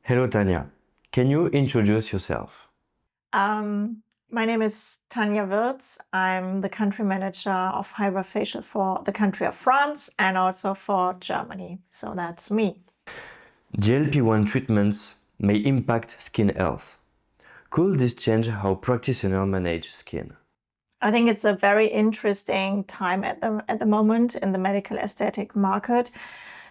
Hello, Tanja. Can you introduce yourself? My name is Tanja Wirtz. I'm the country manager of Hydrafacial for the country of France and also for Germany. So that's me. GLP-1 treatments may impact skin health. Could this change how practitioners manage skin? I think it's a very interesting time at the moment in the medical aesthetic market.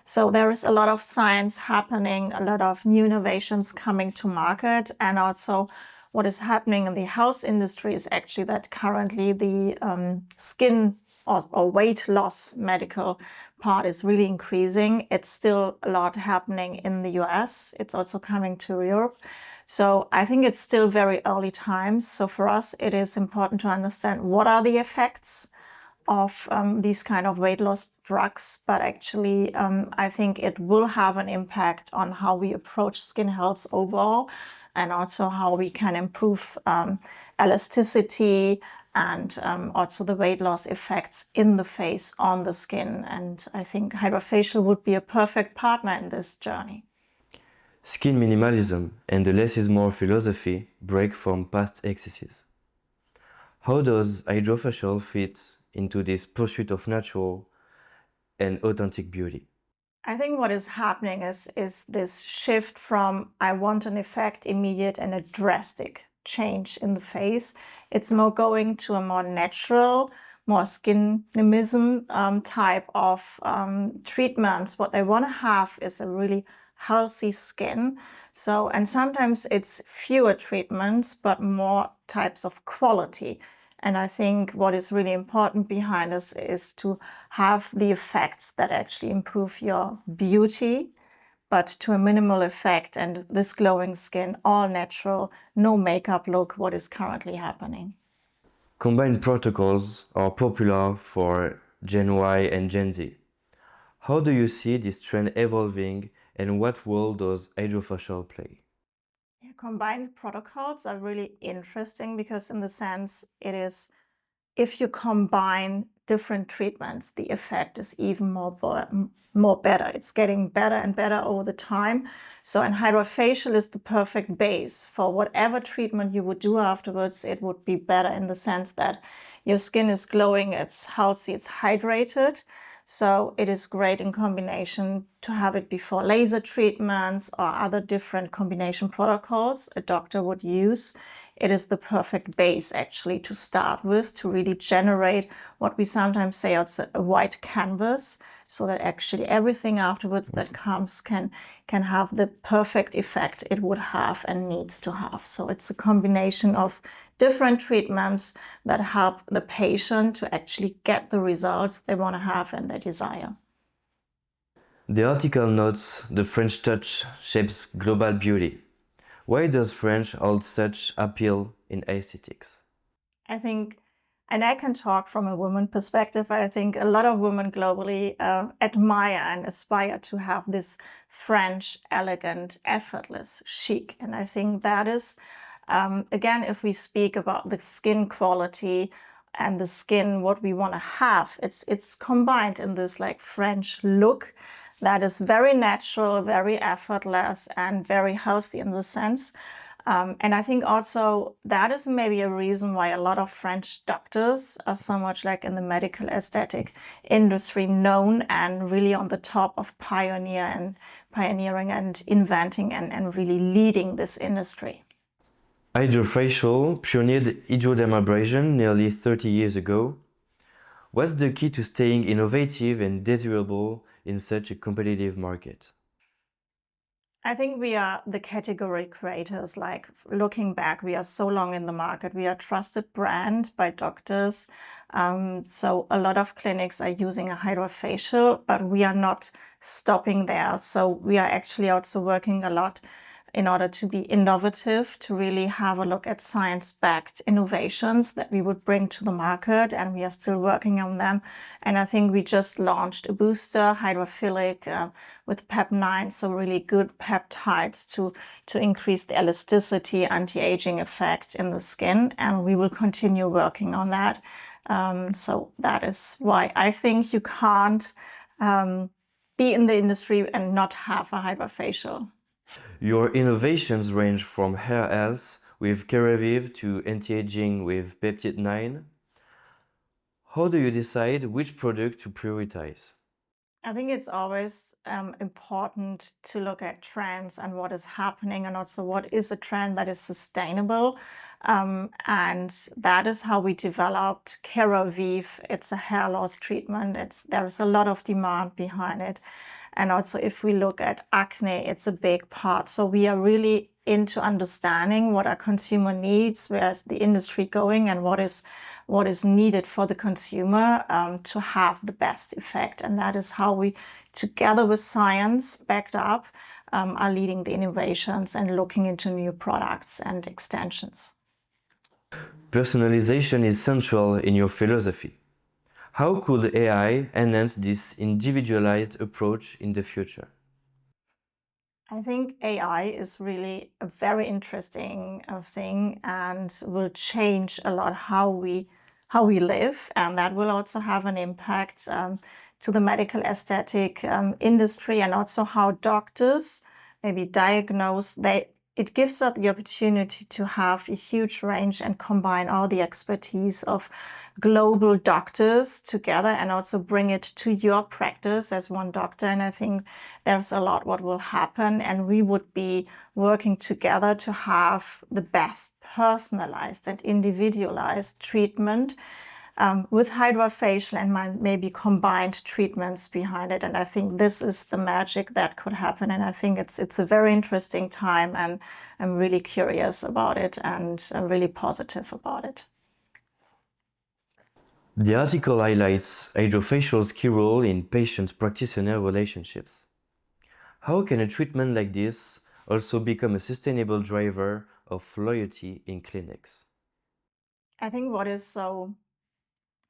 So there is a lot of science happening, a lot of new innovations coming to market, and also what is happening in the health industry is actually that currently the skin or weight loss medical part is really increasing. It's still a lot happening in the US. It's also coming to Europe. So I think it's still very early times. So for us, it is important to understand what are the effects of these kind of weight loss drugs, but actually I think it will have an impact on how we approach skin health overall, and also how we can improve elasticity and also the weight loss effects in the face on the skin. And I think Hydrafacial would be a perfect partner in this journey. Skin minimalism and the less is more philosophy break from past excesses. How does hydrofacial fit into this pursuit of natural and authentic beauty? I think what is happening is this shift from I want an effect immediate and a drastic change in the face. It's more going to a more natural, more Skinimalism type of treatments. What they want to have is a really healthy skin. So, and sometimes it's fewer treatments, but more types of quality. And I think what is really important behind us is to have the effects that actually improve your beauty, but to a minimal effect, and this glowing skin, all natural, no makeup look, what is currently happening. Combined protocols are popular for Gen Y and Gen Z. How do you see this trend evolving and what role does hydrofacial play? Yeah, combined protocols are really interesting because in the sense it is, if you combine different treatments, the effect is even more better. It's getting better and better over the time. So, and Hydrafacial is the perfect base for whatever treatment you would do afterwards. It would be better in the sense that your skin is glowing, it's healthy, it's hydrated. So it is great in combination to have it before laser treatments or other different combination protocols a doctor would use. It is the perfect base actually to start with, to really generate what we sometimes say it's a white canvas, so that actually everything afterwards that comes can have the perfect effect it would have and needs to have. So it's a combination of different treatments that help the patient to actually get the results they want to have and they desire. The article notes the French touch shapes global beauty. Why does French hold such appeal in aesthetics? I think, and I can talk from a woman perspective, I think a lot of women globally admire and aspire to have this French, elegant, effortless chic. And I think that is, again, if we speak about the skin quality and the skin, what we want to have, it's combined in this like French look that is very natural, very effortless, and very healthy in the sense. And I think also that is maybe a reason why a lot of French doctors are so much like in the medical aesthetic industry known and really on the top of pioneering and inventing and really leading this industry. Hydrofacial pioneered hydrodermabrasion nearly 30 years ago. What's the key to staying innovative and desirable in such a competitive market? I think we are the category creators. Like looking back, we are so long in the market. We are a trusted brand by doctors. So a lot of clinics are using a Hydrafacial, but we are not stopping there. So we are actually also working a lot in order to be innovative, to really have a look at science-backed innovations that we would bring to the market, and we are still working on them. And I think we just launched a booster, hydrophilic, with PEP9, so really good peptides to increase the elasticity, anti-aging effect in the skin, and we will continue working on that. So that is why I think you can't be in the industry and not have a Hydrafacial Your innovations range from hair health with Keravive to anti-aging with Peptide 9. How do you decide which product to prioritize? I think it's always important to look at trends and what is happening, and also what is a trend that is sustainable. And that is how we developed Keravive. It's a hair loss treatment. There is a lot of demand behind it. And also, if we look at acne, it's a big part. So we are really into understanding what our consumer needs, where's the industry going, and what is needed for the consumer to have the best effect. And that is how we, together with science backed up, are leading the innovations and looking into new products and extensions. Personalization is central in your philosophy. How could AI enhance this individualized approach in the future? I think AI is really a very interesting thing and will change a lot how we live, and that will also have an impact to the medical aesthetic industry, and also how doctors maybe diagnose. It gives us the opportunity to have a huge range and combine all the expertise of global doctors together, and also bring it to your practice as one doctor. And I think there's a lot what will happen, and we would be working together to have the best personalized and individualized treatment with Hydrafacial and maybe combined treatments behind it. And I think this is the magic that could happen. And I think it's a very interesting time, and I'm really curious about it, and I'm really positive about it. The article highlights Hydrafacial's key role in patient-practitioner relationships. How can a treatment like this also become a sustainable driver of loyalty in clinics? I think what is so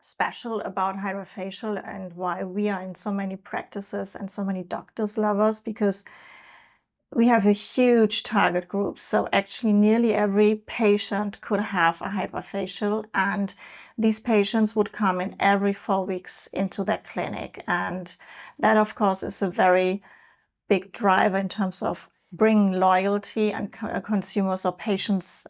special about Hydrafacial and why we are in so many practices and so many doctors love us, because we have a huge target group. So actually nearly every patient could have a Hydrafacial, and these patients would come in every 4 weeks into their clinic. And that, of course, is a very big driver in terms of bringing loyalty and consumers or patients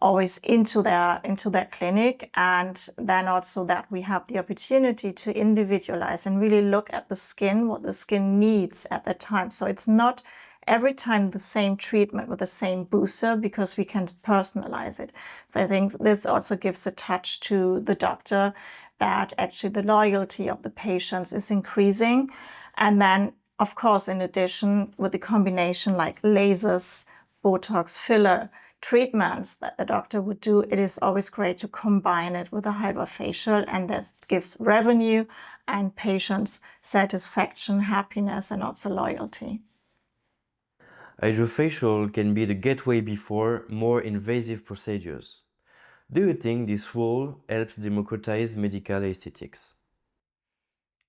always into their clinic. And then also that we have the opportunity to individualize and really look at the skin, what the skin needs at that time. So it's not every time the same treatment with the same booster, because we can personalize it. So I think this also gives a touch to the doctor that actually the loyalty of the patients is increasing. And then, of course, in addition, with the combination like lasers, Botox, filler treatments that the doctor would do, it is always great to combine it with a Hydrafacial, and that gives revenue and patients satisfaction, happiness, and also loyalty. Hydrafacial can be the gateway before more invasive procedures. Do you think this role helps democratize medical aesthetics?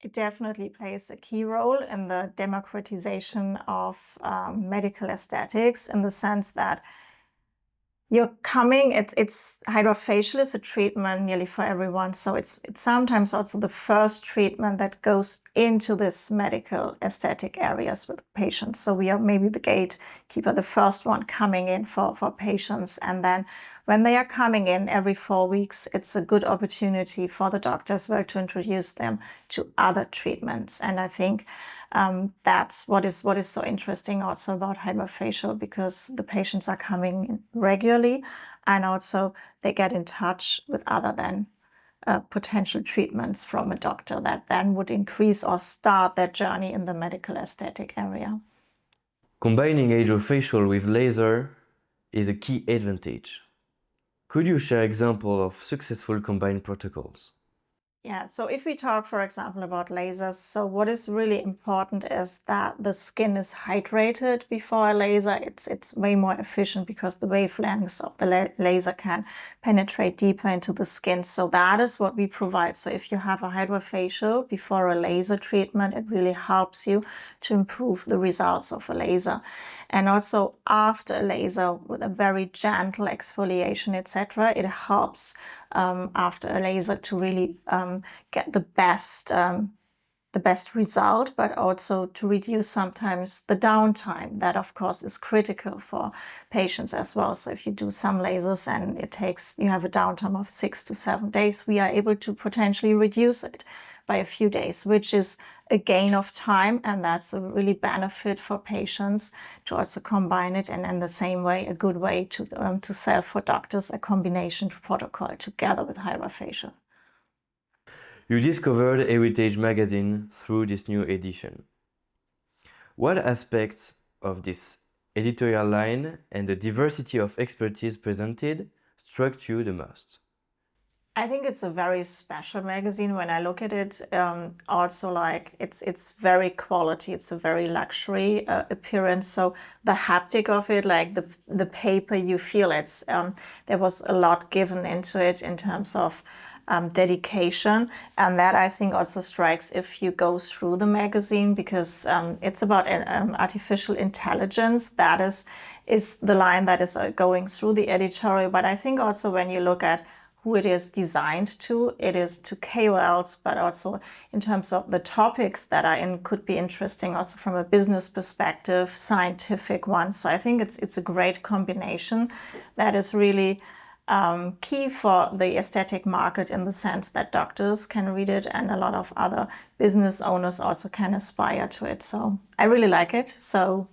It definitely plays a key role in the democratization of medical aesthetics, in the sense that you're coming, it's Hydrafacial is a treatment nearly for everyone. So it's sometimes also the first treatment that goes into this medical aesthetic areas with patients. So we are maybe the gatekeeper, the first one coming in for patients. And then when they are coming in every 4 weeks, it's a good opportunity for the doctor as well to introduce them to other treatments. And I think that's what is so interesting also about Hydrafacial, because the patients are coming in regularly, and also they get in touch with other than potential treatments from a doctor that then would increase or start their journey in the medical aesthetic area. Combining Hydrafacial with laser is a key advantage. Could you share examples of successful combined protocols? Yeah, so if we talk, for example, about lasers, so what is really important is that the skin is hydrated before a laser. It's way more efficient because the wavelengths of the laser can penetrate deeper into the skin. So that is what we provide. So if you have a Hydrafacial before a laser treatment, it really helps you to improve the results of a laser. And also after a laser, with a very gentle exfoliation, etc., it helps after a laser to really get the best the best result, but also to reduce sometimes the downtime. That, of course, is critical for patients as well. So if you do some lasers and you have a downtime of 6 to 7 days, we are able to potentially reduce it by a few days, which is a gain of time, and that's a really benefit for patients to also combine it. And in the same way, a good way to sell for doctors a combination protocol together with Hydrafacial. You discovered Heritage Magazine through this new edition. What aspects of this editorial line and the diversity of expertise presented struck you the most? I think it's a very special magazine. When I look at it, also like it's very quality. It's a very luxury appearance. So the haptic of it, like the paper, you feel it's there was a lot given into it in terms of dedication, and that I think also strikes if you go through the magazine, because it's about artificial intelligence. That is the line that is going through the editorial. But I think also when you look at who it is designed to, it is to KOLs, but also in terms of the topics that are in could be interesting also from a business perspective, scientific one. So I think it's a great combination that is really key for the aesthetic market, in the sense that doctors can read it and a lot of other business owners also can aspire to it. So I really like it. So